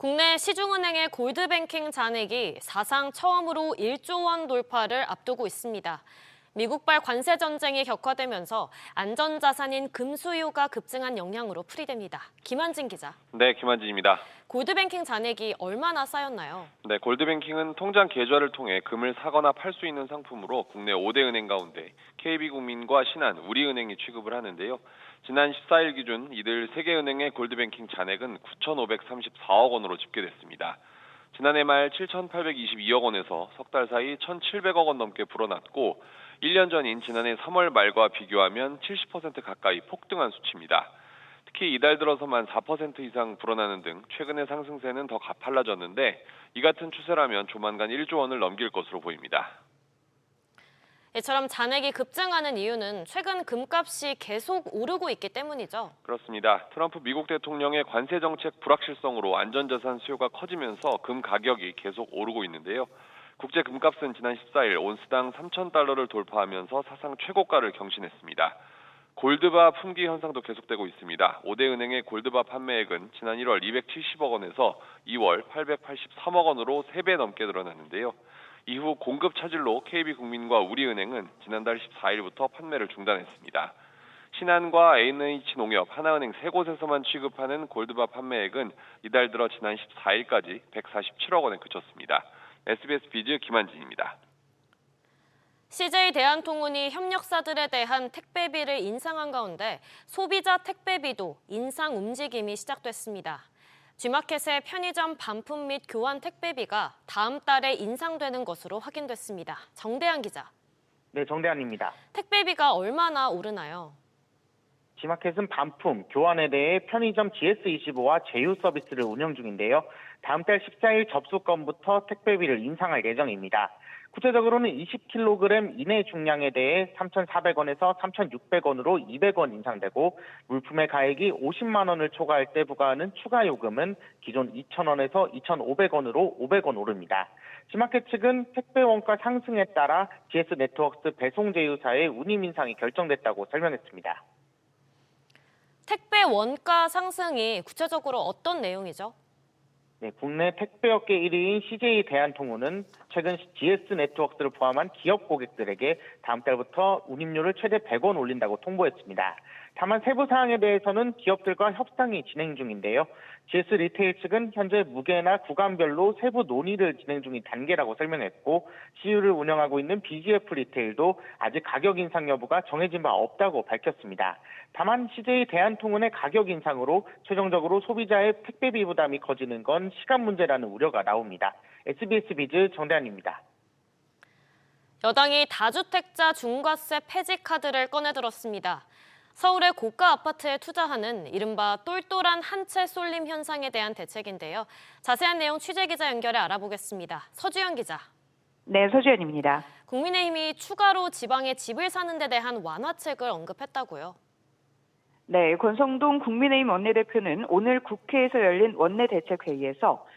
국내 시중은행의 골드뱅킹 잔액이 사상 처음으로 1조 원 돌파를 앞두고 있습니다. 미국발 관세 전쟁이 격화되면서 안전자산인 금 수요가 급증한 영향으로 풀이됩니다. 김한진 기자. 네, 김한진입니다. 골드뱅킹 잔액이 얼마나 쌓였나요? 네, 골드뱅킹은 통장 계좌를 통해 금을 사거나 팔 수 있는 상품으로 국내 5대 은행 가운데 KB국민과 신한, 우리은행이 취급을 하는데요. 지난 14일 기준 이들 3개 은행의 골드뱅킹 잔액은 9,534억 원으로 집계됐습니다. 지난해 말 7,822억 원에서 석 달 사이 1,700억 원 넘게 불어났고 1년 전인 지난해 3월 말과 비교하면 70% 가까이 폭등한 수치입니다. 특히 이달 들어서만 4% 이상 불어나는 등 최근의 상승세는 더 가팔라졌는데 이 같은 추세라면 조만간 1조 원을 넘길 것으로 보입니다. 이처럼 잔액이 급증하는 이유는 최근 금값이 계속 오르고 있기 때문이죠. 그렇습니다. 트럼프 미국 대통령의 관세 정책 불확실성으로 안전자산 수요가 커지면서 금 가격이 계속 오르고 있는데요. 국제 금값은 지난 14일 온스당 3,000달러를 돌파하면서 사상 최고가를 경신했습니다. 골드바 품귀 현상도 계속되고 있습니다. 5대 은행의 골드바 판매액은 지난 1월 270억 원에서 2월 883억 원으로 3배 넘게 늘어났는데요. 이후 공급 차질로 KB국민과 우리은행은 지난달 14일부터 판매를 중단했습니다. 신한과 NH농협, 하나은행 세 곳에서만 취급하는 골드바 판매액은 이달 들어 지난 14일까지 147억 원에 그쳤습니다. SBS 비즈 김한진입니다. CJ 대한통운이 협력사들에 대한 택배비를 인상한 가운데 소비자 택배비도 인상 움직임이 시작됐습니다. G마켓의 편의점 반품 및 교환 택배비가 다음 달에 인상되는 것으로 확인됐습니다. 정대한 기자. 네, 정대한입니다. 택배비가 얼마나 오르나요? G마켓은 반품, 교환에 대해 편의점 GS25와 제휴 서비스를 운영 중인데요. 다음 달 14일 접수건부터 택배비를 인상할 예정입니다. 구체적으로는 20kg 이내 중량에 대해 3,400원에서 3,600원으로 200원 인상되고 물품의 가액이 50만 원을 초과할 때 부과하는 추가 요금은 기존 2,000원에서 2,500원으로 500원 오릅니다. G마켓 측은 택배 원가 상승에 따라 GS네트워크스 배송 제휴사의 운임 인상이 결정됐다고 설명했습니다. 택배 원가 상승이 구체적으로 어떤 내용이죠? 네, 국내 택배업계 1위인 CJ 대한통운은 최근 GS네트워크스를 포함한 기업 고객들에게 다음 달부터 운임료를 최대 100원 올린다고 통보했습니다. 다만 세부 사항에 대해서는 기업들과 협상이 진행 중인데요. GS 리테일 측은 현재 무게나 구간별로 세부 논의를 진행 중인 단계라고 설명했고 CU를 운영하고 있는 BGF 리테일도 아직 가격 인상 여부가 정해진 바 없다고 밝혔습니다. 다만 CJ 대한통운의 가격 인상으로 최종적으로 소비자의 택배비 부담이 커지는 건 시간 문제라는 우려가 나옵니다. SBS 비즈 정대한입니다. 여당이 다주택자 중과세 폐지 카드를 꺼내들었습니다. 서울의 고가 아파트에 투자하는 이른바 똘똘한 한 채 쏠림 현상에 대한 대책인데요. 자세한 내용 취재기자 연결해 알아보겠습니다. 서주연 기자. 네, 서주연입니다. 국민의힘이 추가로 지방에 집을 사는 데 대한 완화책을 언급했다고요. 네, 권성동 국민의힘 원내대표는 오늘 국회에서 열린 원내대책회의에서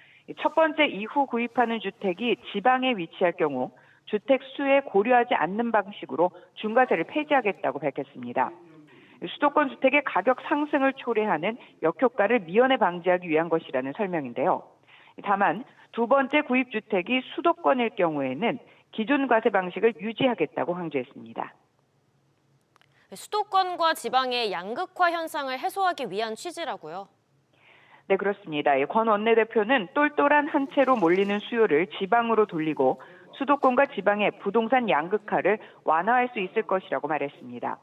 첫 번째 이후 구입하는 주택이 지방에 위치할 경우 주택 수에 고려하지 않는 방식으로 중과세를 폐지하겠다고 밝혔습니다. 수도권 주택의 가격 상승을 초래하는 역효과를 미연에 방지하기 위한 것이라는 설명인데요. 다만 두 번째 구입 주택이 수도권일 경우에는 기존 과세 방식을 유지하겠다고 강조했습니다. 수도권과 지방의 양극화 현상을 해소하기 위한 취지라고요. 네, 그렇습니다. 권 원내대표는 똘똘한 한 채로 몰리는 수요를 지방으로 돌리고 수도권과 지방의 부동산 양극화를 완화할 수 있을 것이라고 말했습니다.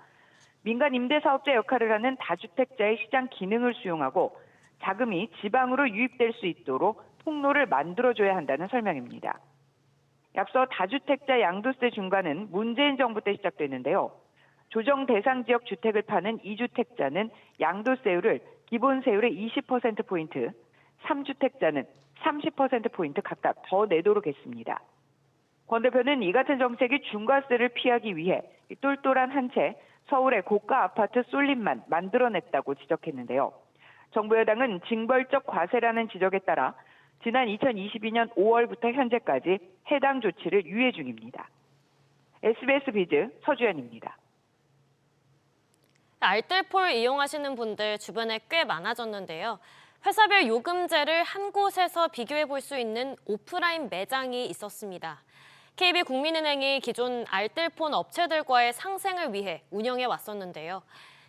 민간 임대사업자 역할을 하는 다주택자의 시장 기능을 수용하고 자금이 지방으로 유입될 수 있도록 통로를 만들어줘야 한다는 설명입니다. 앞서 다주택자 양도세 중과는 문재인 정부 때 시작됐는데요. 조정 대상 지역 주택을 파는 2주택자는 양도세율을 기본세율의 20%포인트, 3주택자는 30%포인트 각각 더 내도록 했습니다. 권 대표는 이 같은 정책이 중과세를 피하기 위해 똘똘한 한 채 서울의 고가 아파트 쏠림만 만들어냈다고 지적했는데요. 정부 여당은 징벌적 과세라는 지적에 따라 지난 2022년 5월부터 현재까지 해당 조치를 유예 중입니다. SBS 비즈 서주연입니다. 알뜰폴 이용하시는 분들 주변에 꽤 많아졌는데요. 회사별 요금제를 한 곳에서 비교해 볼 수 있는 오프라인 매장이 있었습니다. KB국민은행이 기존 알뜰폰 업체들과의 상생을 위해 운영해 왔었는데요.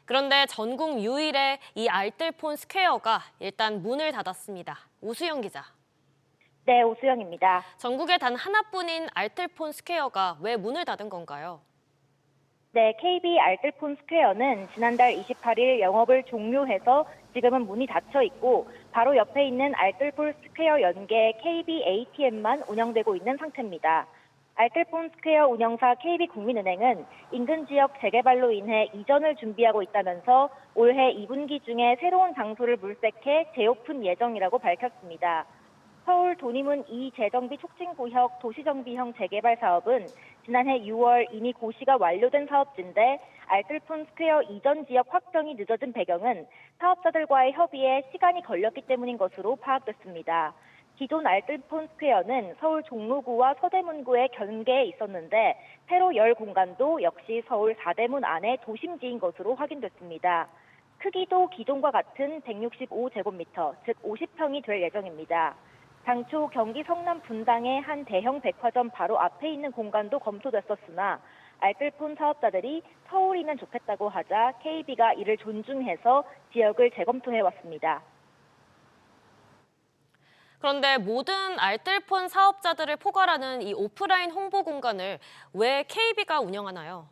그런데 전국 유일의 이 알뜰폰 스퀘어가 일단 문을 닫았습니다. 오수영 기자. 네, 오수영입니다. 전국에 단 하나뿐인 알뜰폰 스퀘어가 왜 문을 닫은 건가요? 네, KB 알뜰폰 스퀘어는 지난달 28일 영업을 종료해서 지금은 문이 닫혀 있고 바로 옆에 있는 알뜰폰 스퀘어 연계 KB ATM만 운영되고 있는 상태입니다. 알뜰폰 스퀘어 운영사 KB국민은행은 인근 지역 재개발로 인해 이전을 준비하고 있다면서 올해 2분기 중에 새로운 장소를 물색해 재오픈 예정이라고 밝혔습니다. 서울 도림은 2 재정비 촉진구역 도시정비형 재개발 사업은 지난해 6월 이미 고시가 완료된 사업지인데 알뜰폰 스퀘어 이전 지역 확정이 늦어진 배경은 사업자들과의 협의에 시간이 걸렸기 때문인 것으로 파악됐습니다. 기존 알뜰폰 스퀘어는 서울 종로구와 서대문구의 경계에 있었는데 새로 열 공간도 역시 서울 사대문 안에 도심지인 것으로 확인됐습니다. 크기도 기존과 같은 165제곱미터, 즉 50평이 될 예정입니다. 당초 경기 성남 분당의 한 대형 백화점 바로 앞에 있는 공간도 검토됐었으나 알뜰폰 사업자들이 서울이면 좋겠다고 하자 KB가 이를 존중해서 지역을 재검토해왔습니다. 그런데 모든 알뜰폰 사업자들을 포괄하는 이 오프라인 홍보 공간을 왜 KB가 운영하나요?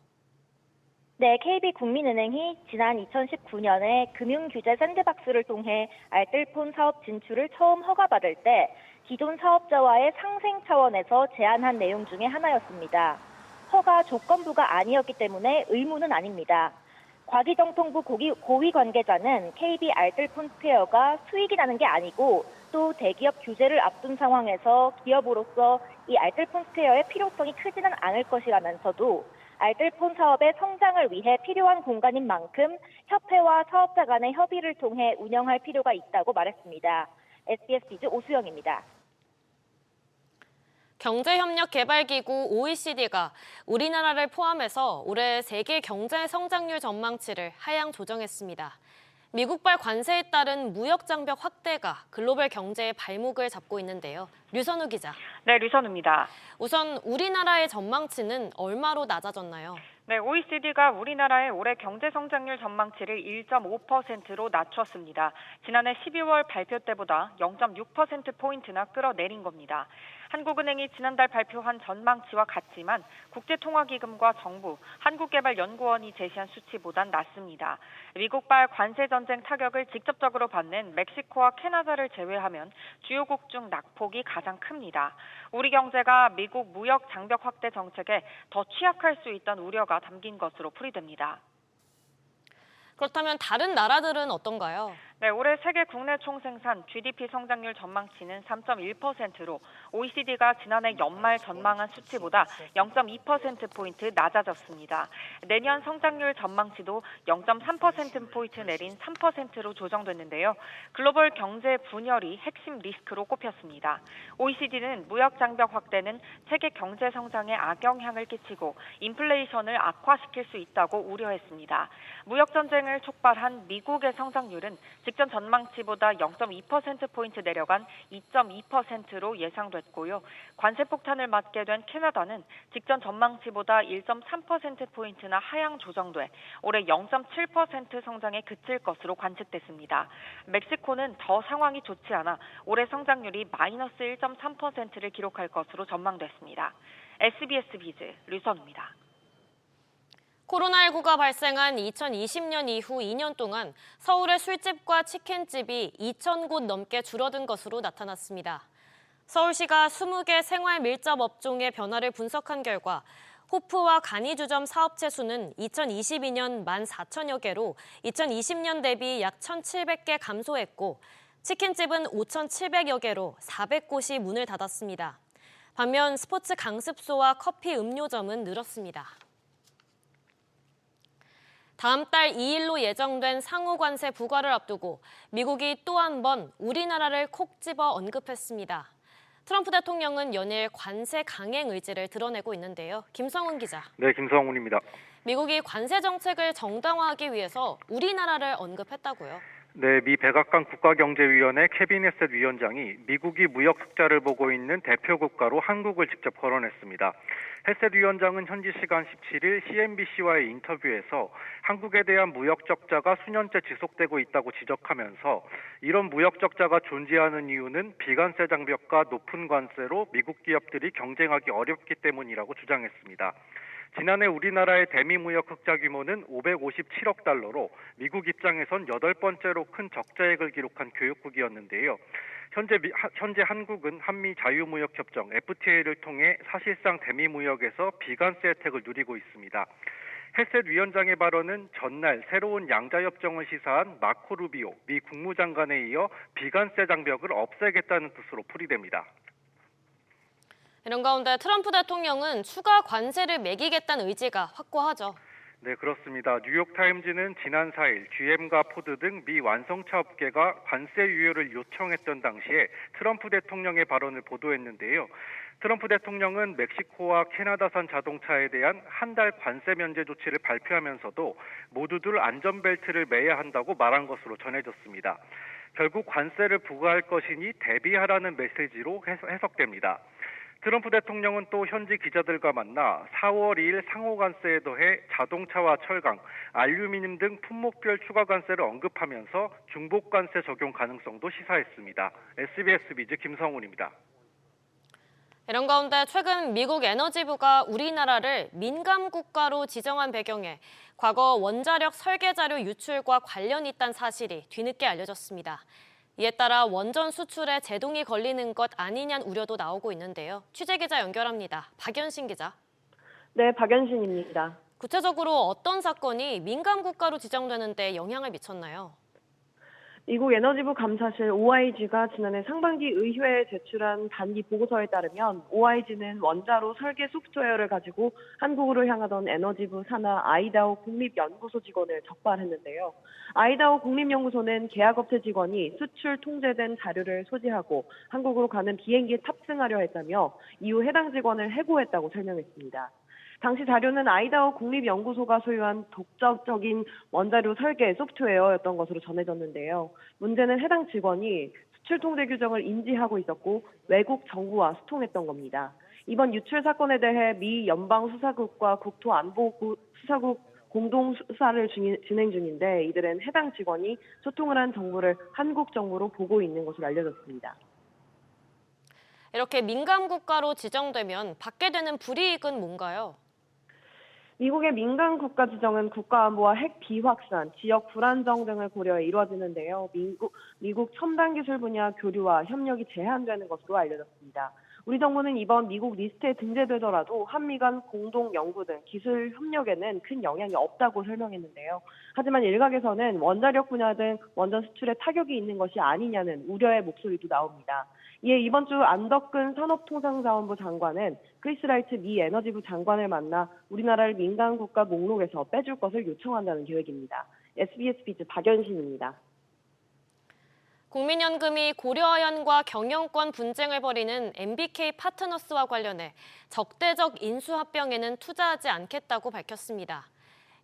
네, KB국민은행이 지난 2019년에 금융규제 샌드박스를 통해 알뜰폰 사업 진출을 처음 허가받을 때 기존 사업자와의 상생 차원에서 제안한 내용 중에 하나였습니다. 허가 조건부가 아니었기 때문에 의무는 아닙니다. 과기정통부 고위 관계자는 KB 알뜰폰 스퀘어가 수익이 나는 게 아니고 또 대기업 규제를 앞둔 상황에서 기업으로서 이 알뜰폰 스퀘어의 필요성이 크지는 않을 것이라면서도 알뜰폰 사업의 성장을 위해 필요한 공간인 만큼 협회와 사업자 간의 협의를 통해 운영할 필요가 있다고 말했습니다. SBS 비즈 오수영입니다. 경제협력개발기구 OECD가 우리나라를 포함해서 올해 세계 경제 성장률 전망치를 하향 조정했습니다. 미국발 관세에 따른 무역 장벽 확대가 글로벌 경제의 발목을 잡고 있는데요. 류선우 기자. 네, 류선우입니다. 우선 우리나라의 전망치는 얼마로 낮아졌나요? 네, OECD가 우리나라의 올해 경제 성장률 전망치를 1.5%로 낮췄습니다. 지난해 12월 발표 때보다 0.6%포인트나 끌어내린 겁니다. 한국은행이 지난달 발표한 전망치와 같지만 국제통화기금과 정부, 한국개발연구원이 제시한 수치보단 낮습니다. 미국발 관세전쟁 타격을 직접적으로 받는 멕시코와 캐나다를 제외하면 주요국 중 낙폭이 가장 큽니다. 우리 경제가 미국 무역 장벽 확대 정책에 더 취약할 수 있다는 우려가 담긴 것으로 풀이됩니다. 그렇다면 다른 나라들은 어떤가요? 네, 올해 세계 국내 총생산 GDP 성장률 전망치는 3.1%로 OECD가 지난해 연말 전망한 수치보다 0.2%포인트 낮아졌습니다. 내년 성장률 전망치도 0.3%포인트 내린 3%로 조정됐는데요. 글로벌 경제 분열이 핵심 리스크로 꼽혔습니다. OECD는 무역 장벽 확대는 세계 경제 성장에 악영향을 끼치고 인플레이션을 악화시킬 수 있다고 우려했습니다. 무역 전쟁을 촉발한 미국의 성장률은 직전 전망치보다 0.2%포인트 내려간 2.2%로 예상됐고요. 관세 폭탄을 맞게 된 캐나다는 직전 전망치보다 1.3%포인트나 하향 조정돼 올해 0.7% 성장에 그칠 것으로 관측됐습니다. 멕시코는 더 상황이 좋지 않아 올해 성장률이 마이너스 1.3%를 기록할 것으로 전망됐습니다. SBS 비즈 류선우입니다. 코로나19가 발생한 2020년 이후 2년 동안 서울의 술집과 치킨집이 2,000곳 넘게 줄어든 것으로 나타났습니다. 서울시가 20개 생활 밀접 업종의 변화를 분석한 결과 호프와 간이주점 사업체 수는 2022년 14,000여 개로 2020년 대비 약 1,700개 감소했고 치킨집은 5,700여 개로 400곳이 문을 닫았습니다. 반면 스포츠 강습소와 커피 음료점은 늘었습니다. 다음 달 2일로 예정된 상호 관세 부과를 앞두고 미국이 또 한 번 우리나라를 콕 집어 언급했습니다. 트럼프 대통령은 연일 관세 강행 의지를 드러내고 있는데요. 김성훈 기자. 네, 김성훈입니다. 미국이 관세 정책을 정당화하기 위해서 우리나라를 언급했다고요? 네, 미 백악관 국가경제위원회 캐비넷셋 위원장이 미국이 무역 흑자를 보고 있는 대표 국가로 한국을 직접 거론했습니다. 햇셋 위원장은 현지 시간 17일 CNBC와의 인터뷰에서 한국에 대한 무역 적자가 수년째 지속되고 있다고 지적하면서 이런 무역 적자가 존재하는 이유는 비관세 장벽과 높은 관세로 미국 기업들이 경쟁하기 어렵기 때문이라고 주장했습니다. 지난해 우리나라의 대미 무역 흑자 규모는 557억 달러로 미국 입장에선 8번째로 큰 적자액을 기록한 교역국이었는데요. 현재 한국은 한미 자유무역협정 FTA를 통해 사실상 대미 무역에서 비관세 혜택을 누리고 있습니다. 햇셋 위원장의 발언은 전날 새로운 양자협정을 시사한 마코 루비오 미 국무장관에 이어 비관세 장벽을 없애겠다는 뜻으로 풀이됩니다. 이런 가운데 트럼프 대통령은 추가 관세를 매기겠다는 의지가 확고하죠. 네, 그렇습니다. 뉴욕타임즈는 지난 4일 GM과 포드 등 미 완성차 업계가 관세 유예를 요청했던 당시에 트럼프 대통령의 발언을 보도했는데요. 트럼프 대통령은 멕시코와 캐나다산 자동차에 대한 한 달 관세 면제 조치를 발표하면서도 모두들 안전벨트를 매야 한다고 말한 것으로 전해졌습니다. 결국 관세를 부과할 것이니 대비하라는 메시지로 해석됩니다. 트럼프 대통령은 또 현지 기자들과 만나 4월 2일 상호 관세에 더해 자동차와 철강, 알루미늄 등 품목별 추가 관세를 언급하면서 중복 관세 적용 가능성도 시사했습니다. SBS 비즈 김성훈입니다. 이런 가운데 최근 미국 에너지부가 우리나라를 민감 국가로 지정한 배경에 과거 원자력 설계 자료 유출과 관련이 있다는 사실이 뒤늦게 알려졌습니다. 이에 따라 원전 수출에 제동이 걸리는 것 아니냐는 우려도 나오고 있는데요. 취재기자 연결합니다. 박연신 기자. 네, 박연신입니다. 구체적으로 어떤 사건이 민감 국가로 지정되는데 영향을 미쳤나요? 미국 에너지부 감사실 OIG가 지난해 상반기 의회에 제출한 단기 보고서에 따르면 OIG는 원자로 설계 소프트웨어를 가지고 한국으로 향하던 에너지부 산하 아이다호 국립연구소 직원을 적발했는데요. 아이다호 국립연구소는 계약업체 직원이 수출 통제된 자료를 소지하고 한국으로 가는 비행기에 탑승하려 했다며 이후 해당 직원을 해고했다고 설명했습니다. 당시 자료는 아이다호 국립연구소가 소유한 독자적인 원자료 설계 소프트웨어였던 것으로 전해졌는데요. 문제는 해당 직원이 수출 통제 규정을 인지하고 있었고 외국 정부와 소통했던 겁니다. 이번 유출 사건에 대해 미 연방수사국과 국토안보수사국 공동 수사를 진행 중인데 이들은 해당 직원이 소통을 한 정보를 한국 정부로 보고 있는 것으로 알려졌습니다. 이렇게 민감 국가로 지정되면 받게 되는 불이익은 뭔가요? 미국의 민간 국가 지정은 국가 안보와 핵 비확산, 지역 불안정 등을 고려해 이루어지는데요. 미국 첨단 기술 분야 교류와 협력이 제한되는 것으로 알려졌습니다. 우리 정부는 이번 미국 리스트에 등재되더라도 한미 간 공동 연구 등 기술 협력에는 큰 영향이 없다고 설명했는데요. 하지만 일각에서는 원자력 분야 등 원전 수출에 타격이 있는 것이 아니냐는 우려의 목소리도 나옵니다. 이에 이번 주 안덕근 산업통상자원부 장관은 크리스라이트 미 에너지부 장관을 만나 우리나라를 민간 국가 목록에서 빼줄 것을 요청한다는 계획입니다. SBS 비즈 박연신입니다. 국민연금이 고려아연과 경영권 분쟁을 벌이는 MBK 파트너스와 관련해 적대적 인수합병에는 투자하지 않겠다고 밝혔습니다.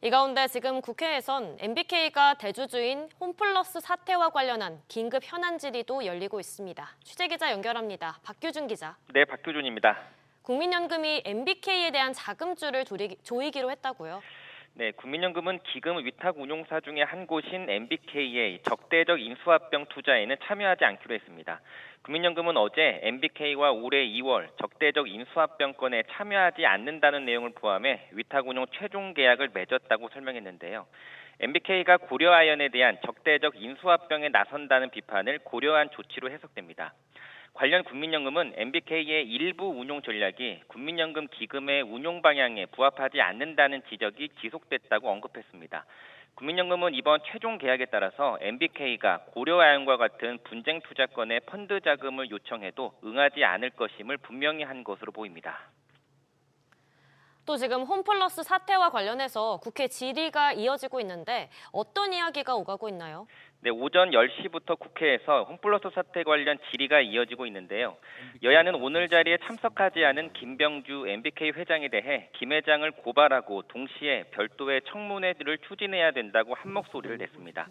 이 가운데 지금 국회에선 MBK가 대주주인 홈플러스 사태와 관련한 긴급 현안 질의도 열리고 있습니다. 취재기자 연결합니다. 박규준 기자. 네, 박규준입니다. 국민연금이 MBK에 대한 자금줄을 조이기로 했다고요? 네, 국민연금은 기금 위탁 운용사 중에 한 곳인 MBK의 적대적 인수합병 투자에는 참여하지 않기로 했습니다. 국민연금은 어제 MBK와 올해 2월 적대적 인수합병 건에 참여하지 않는다는 내용을 포함해 위탁 운용 최종 계약을 맺었다고 설명했는데요. MBK가 고려아연에 대한 적대적 인수합병에 나선다는 비판을 고려한 조치로 해석됩니다. 관련 국민연금은 MBK의 일부 운용 전략이 국민연금 기금의 운용 방향에 부합하지 않는다는 지적이 지속됐다고 언급했습니다. 국민연금은 이번 최종 계약에 따라서 MBK가 고려아연과 같은 분쟁 투자건에 펀드 자금을 요청해도 응하지 않을 것임을 분명히 한 것으로 보입니다. 또 지금 홈플러스 사태와 관련해서 국회 질의가 이어지고 있는데 어떤 이야기가 오가고 있나요? 네, 오전 10시부터 국회에서 홈플러스 사태 관련 질의가 이어지고 있는데요. 여야는 오늘 자리에 참석하지 않은 김병주 MBK 회장에 대해 김 회장을 고발하고 동시에 별도의 청문회를 추진해야 된다고 한 목소리를 냈습니다.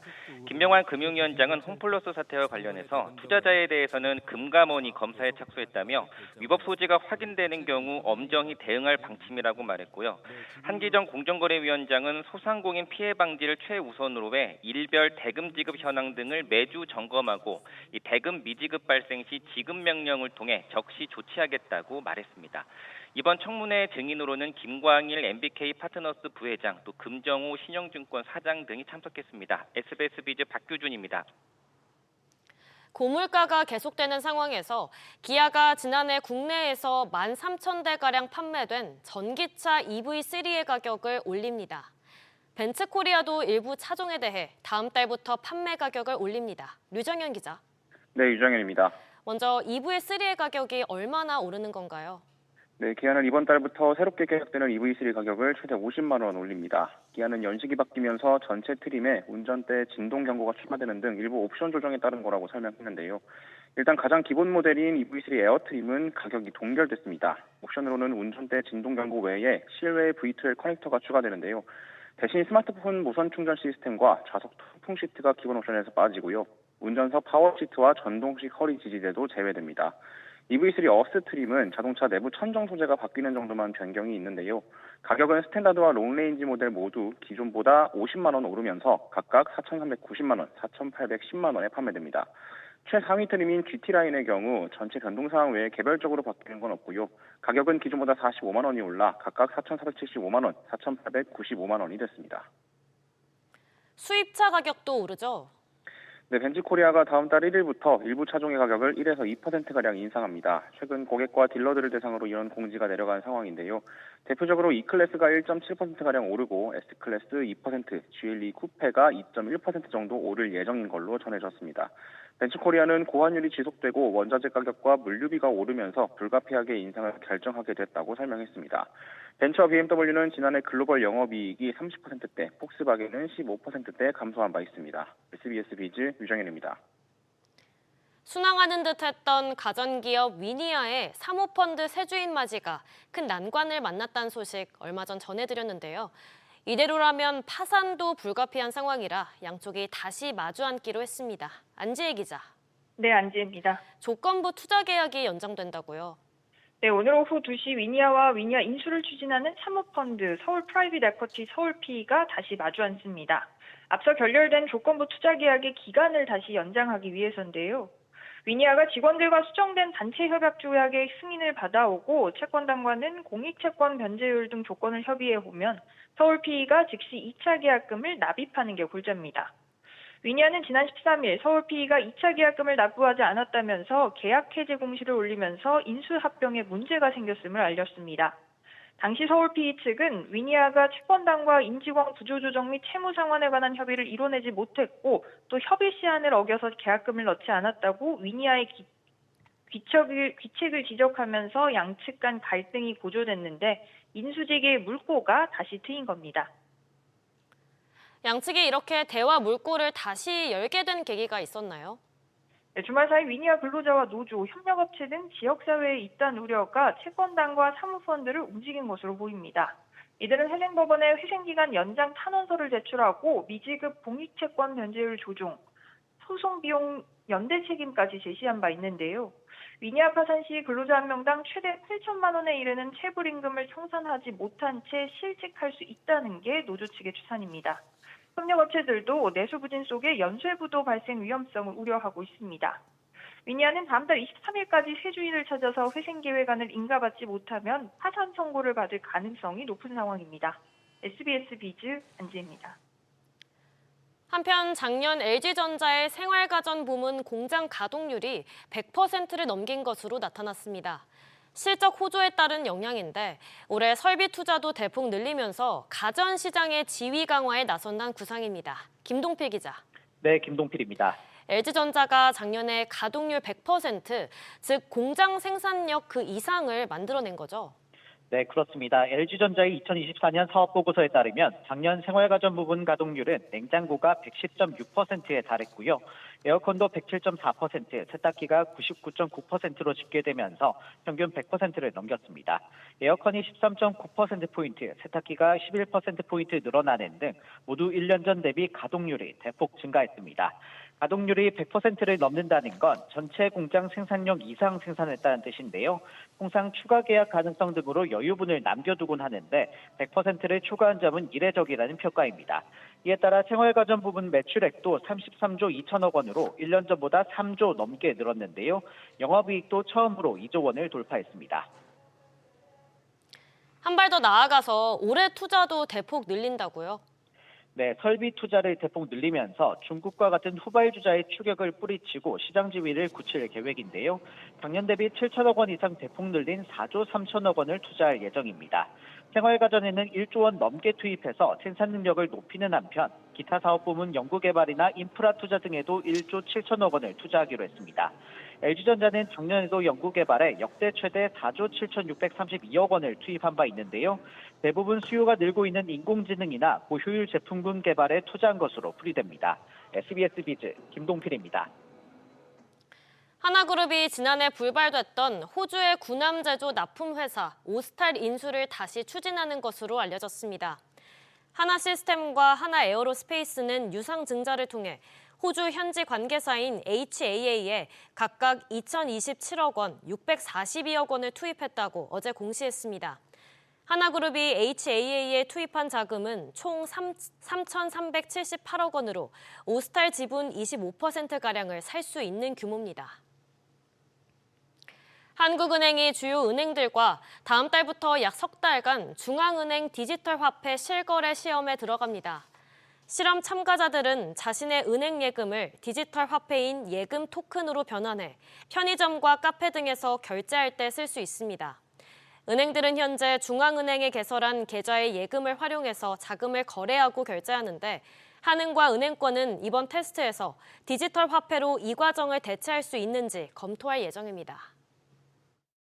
김병환 금융위원장은 홈플러스 사태와 관련해서 투자자에 대해서는 금감원이 검사에 착수했다며 위법 소지가 확인되는 경우 엄정히 대응할 방침이라고 말했고요. 한기정 공정거래위원장은 소상공인 피해 방지를 최우선으로 해 일별 대금 지급 현황 등을 매주 점검하고 이 대금 미지급 발생 시 지급 명령을 통해 적시 조치하겠다고 말했습니다. 이번 청문회 증인으로는 김광일 MBK 파트너스 부회장, 또 금정호 신영증권 사장 등이 참석했습니다. SBS 비즈 박규준입니다. 고물가가 계속되는 상황에서 기아가 지난해 국내에서 13,000대가량 판매된 전기차 EV3의 가격을 올립니다. 벤츠코리아도 일부 차종에 대해 다음 달부터 판매 가격을 올립니다. 류정현 기자. 네, 유정현입니다. 먼저 EV3의 가격이 얼마나 오르는 건가요? 네, 기아는 이번 달부터 새롭게 계약되는 EV3 가격을 최대 50만 원 올립니다. 기아는 연식이 바뀌면서 전체 트림에 운전대 진동 경고가 추가되는 등 일부 옵션 조정에 따른 거라고 설명했는데요. 일단 가장 기본 모델인 EV3 에어트림은 가격이 동결됐습니다. 옵션으로는 운전대 진동 경고 외에 실외 V12 커넥터가 추가되는데요. 대신 스마트폰 무선 충전 시스템과 좌석 통풍 시트가 기본 옵션에서 빠지고요. 운전석 파워 시트와 전동식 허리 지지대도 제외됩니다. EV3 어스 트림은 자동차 내부 천정 소재가 바뀌는 정도만 변경이 있는데요. 가격은 스탠다드와 롱레인지 모델 모두 기존보다 50만 원 오르면서 각각 4,390만 원, 4,810만 원에 판매됩니다. 최상위 트림인 GT라인의 경우 전체 변동 사항 외에 개별적으로 바뀌는 건 없고요. 가격은 기존보다 45만 원이 올라 각각 4,475만 원, 4,895만 원이 됐습니다. 수입차 가격도 오르죠? 네, 벤츠코리아가 다음 달 1일부터 일부 차종의 가격을 1에서 2%가량 인상합니다. 최근 고객과 딜러들을 대상으로 이런 공지가 내려간 상황인데요. 대표적으로 E클래스가 1.7%가량 오르고 S클래스 2%, GLE 쿠페가 2.1% 정도 오를 예정인 걸로 전해졌습니다. 벤츠코리아는 고환율이 지속되고 원자재 가격과 물류비가 오르면서 불가피하게 인상을 결정하게 됐다고 설명했습니다. 벤츠와 BMW는 지난해 글로벌 영업이익이 30%대, 폭스바겐은 15%대 감소한 바 있습니다. SBS 비즈 유정현입니다. 순항하는 듯했던 가전기업 위니아의 사모펀드 세주인 맞이가 큰 난관을 만났다는 소식 얼마 전 전해드렸는데요. 이대로라면 파산도 불가피한 상황이라 양쪽이 다시 마주 앉기로 했습니다. 안지혜 기자. 네, 안지혜입니다. 조건부 투자 계약이 연장된다고요? 네, 오늘 오후 2시 위니아와 위니아 인수를 추진하는 사모펀드 서울 프라이빗 에쿼티 서울PE가 다시 마주 앉습니다. 앞서 결렬된 조건부 투자 계약의 기간을 다시 연장하기 위해서인데요. 위니아가 직원들과 수정된 단체 협약 조약의 승인을 받아오고 채권단과는 공익채권 변제율 등 조건을 협의해보면 서울PE가 즉시 2차 계약금을 납입하는 게 골자입니다. 위니아는 지난 13일 서울PE가 2차 계약금을 납부하지 않았다면서 계약 해제 공시를 올리면서 인수합병에 문제가 생겼음을 알렸습니다. 당시 서울PE 측은 위니아가 채권단과 임직원 구조조정 및 채무 상환에 관한 협의를 이뤄내지 못했고 또 협의 시한을 어겨서 계약금을 넣지 않았다고 위니아의 귀책을 지적하면서 양측 간 갈등이 고조됐는데 인수재개의 물꼬가 다시 트인 겁니다. 양측이 이렇게 대화 물꼬를 다시 열게 된 계기가 있었나요? 네, 주말 사이 위니아 근로자와 노조, 협력업체 등 지역사회에 있다는 우려가 채권단과 사모펀드를 움직인 것으로 보입니다. 이들은 현행법원에 회생기간 연장 탄원서를 제출하고 미지급 공익채권 변제율 조정, 소송비용 연대 책임까지 제시한 바 있는데요. 위니아 파산 시 근로자 한 명당 최대 8천만 원에 이르는 체불임금을 청산하지 못한 채 실직할 수 있다는 게 노조 측의 추산입니다. 협력업체들도 내수부진 속에 연쇄부도 발생 위험성을 우려하고 있습니다. 위니아는 다음 달 23일까지 세주인을 찾아서 회생계획안을 인가받지 못하면 파산 선고를 받을 가능성이 높은 상황입니다. SBS 비즈 안지혜입니다. 한편 작년 LG전자의 생활가전 부문 공장 가동률이 100%를 넘긴 것으로 나타났습니다. 실적 호조에 따른 영향인데 올해 설비 투자도 대폭 늘리면서 가전 시장의 지위 강화에 나선다는 구상입니다. 김동필 기자. 네, 김동필입니다. LG전자가 작년에 가동률 100%, 즉 공장 생산력 그 이상을 만들어낸 거죠? 네, 그렇습니다. LG전자의 2024년 사업보고서에 따르면 작년 생활가전 부분 가동률은 냉장고가 110.6%에 달했고요. 에어컨도 107.4%, 세탁기가 99.9%로 집계되면서 평균 100%를 넘겼습니다. 에어컨이 13.9%포인트, 세탁기가 11%포인트 늘어나는 등 모두 1년 전 대비 가동률이 대폭 증가했습니다. 가동률이 100%를 넘는다는 건 전체 공장 생산력 이상 생산했다는 뜻인데요. 통상 추가 계약 가능성 등으로 여유분을 남겨두곤 하는데 100%를 초과한 점은 이례적이라는 평가입니다. 이에 따라 생활가전 부분 매출액도 33조 2천억 원으로 1년 전보다 3조 넘게 늘었는데요. 영업이익도 처음으로 2조 원을 돌파했습니다. 한 발 더 나아가서 올해 투자도 대폭 늘린다고요? 네, 설비 투자를 대폭 늘리면서 중국과 같은 후발주자의 추격을 뿌리치고 시장 지위를 굳힐 계획인데요. 작년 대비 7천억 원 이상 대폭 늘린 4조 3천억 원을 투자할 예정입니다. 생활가전에는 1조 원 넘게 투입해서 생산 능력을 높이는 한편 기타 사업 부문 연구개발이나 인프라 투자 등에도 1조 7천억 원을 투자하기로 했습니다. LG전자는 작년에도 연구개발에 역대 최대 4조 7,632억 원을 투입한 바 있는데요. 대부분 수요가 늘고 있는 인공지능이나 고효율 제품군 개발에 투자한 것으로 풀이됩니다. SBS 비즈 김동필입니다. 하나그룹이 지난해 불발됐던 호주의 구남 제조 납품 회사 오스탈 인수를 다시 추진하는 것으로 알려졌습니다. 하나시스템과 하나에어로스페이스는 유상 증자를 통해 호주 현지 관계사인 HAA에 각각 2,027억 원, 642억 원을 투입했다고 어제 공시했습니다. 하나그룹이 HAA에 투입한 자금은 총 3,378억 원으로 오스탈 지분 25%가량을 살 수 있는 규모입니다. 한국은행이 주요 은행들과 다음 달부터 약 석 달간 중앙은행 디지털 화폐 실거래 시험에 들어갑니다. 실험 참가자들은 자신의 은행 예금을 디지털 화폐인 예금 토큰으로 변환해 편의점과 카페 등에서 결제할 때 쓸 수 있습니다. 은행들은 현재 중앙은행에 개설한 계좌의 예금을 활용해서 자금을 거래하고 결제하는데 한은과 은행권은 이번 테스트에서 디지털 화폐로 이 과정을 대체할 수 있는지 검토할 예정입니다.